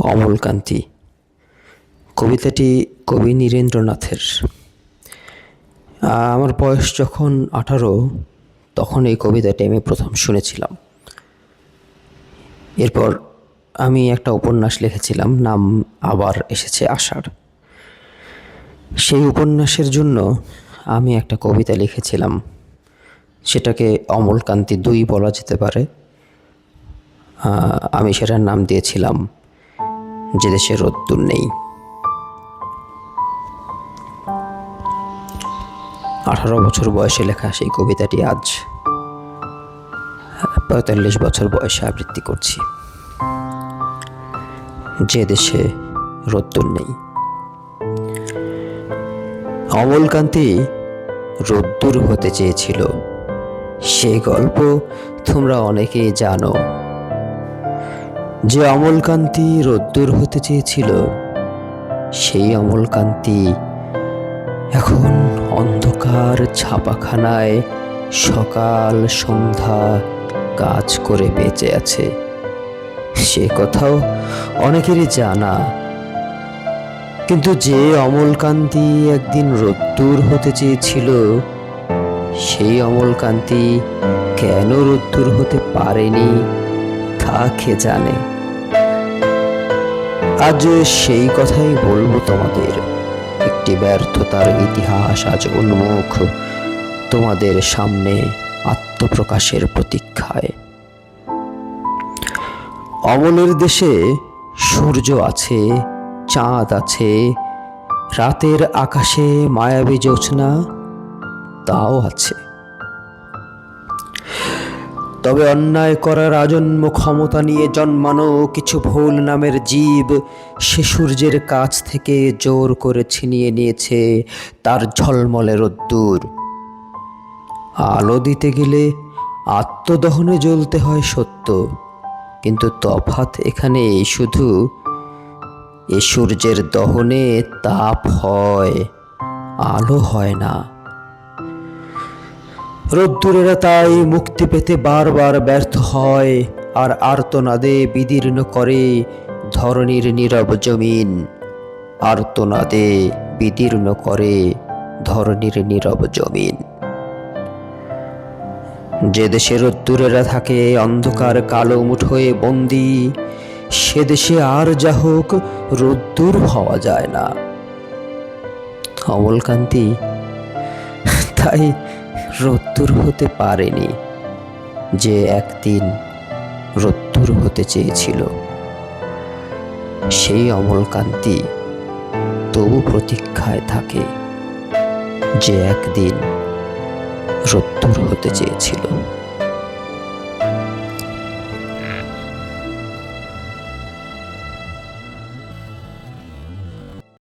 অমলকান্তি কবিতাটি কবি নীরেন্দ্রনাথের। আমার বয়স যখন 18 তখন এই কবিতাটি আমি প্রথম শুনেছিলাম। এরপর আমি একটা উপন্যাস লিখেছিলাম, নাম আবার এসেছে আষাঢ়। সেই উপন্যাসের জন্য আমি একটা কবিতা লিখেছিলাম, সেটাকে অমলকান্তি 2 বলা যেতে পারে। আমি সেটার নাম দিয়েছিলাম যে দেশে রোদ্দুর নেই। 18 বছর বয়সে লেখা সেই কবিতাটি আজ 45 বছর বয়সে আবৃত্তি করছি। যে দেশে রোদ্দুর নেই। অমলকান্তি রোদ্দুর হতে চেয়েছিল, সেই গল্প তোমরা অনেকেই জানো। যে অমলকান্তি রোদ্দুর হতে চেয়েছিল, সেই অমলকান্তি এখন অন্ধকার ছাপাখানায় সকাল সন্ধ্যা কাজ করে বেঁচে আছে। সে কথাও অনেকেরই জানা। কিন্তু যে অমলকান্তি একদিন রোদ্দুর হতে চেয়েছিল, সেই অমলকান্তি কেন রোদ্দুর হতে পারেনি তা কে জানে। আজ সেই কথাই বলবো তোমাদের। একটি ব্যর্থতার ইতিহাস আজ উন্মুখ তোমাদের সামনে আত্মপ্রকাশের প্রতীক্ষায়। অমলের দেশে সূর্য আছে, চাঁদ আছে, রাতের আকাশে মায়াবী জ্যোৎস্না তাও আছে। তবে অন্যায় করার আজন্ম ক্ষমতা নিয়ে জন্মানো কিছু ভুল নামের জীব সে সূর্যের কাছ থেকে জোর করে ছিনিয়ে নিয়েছে তার ঝলমলে রোদ্দুর। আলো দিতে গেলে আত্মদহনে জ্বলতে হয় সত্য, কিন্তু তফাৎ এখানে শুধু এ সূর্যের দহনে তাপ হয়, আলো হয় না। রোদ্দুরেরা তাই মুক্তি পেতে বারবার ব্যর্থ হয়, আর আর্তনাদে বিদীর্ণ করে ধরণীর নীরব জমিন। আর্তনাদে বিদীর্ণ করে ধরণীর নীরব জমিন। যে দেশে রোদ্দুরেরা থাকে অন্ধকার কালো মুঠোয় বন্দি, সে দেশে আর যা হোক রোদ্দুর হওয়া যায় না। অমলকান্তি তাই রোদ্দুর হতে পারেনি, যে একদিন রোদ্দুর হতে চেয়েছিল। সেই অমলকান্তি তবু প্রতীক্ষায় থাকে, যে একদিন রোদ্দুর হতে চেয়েছিল।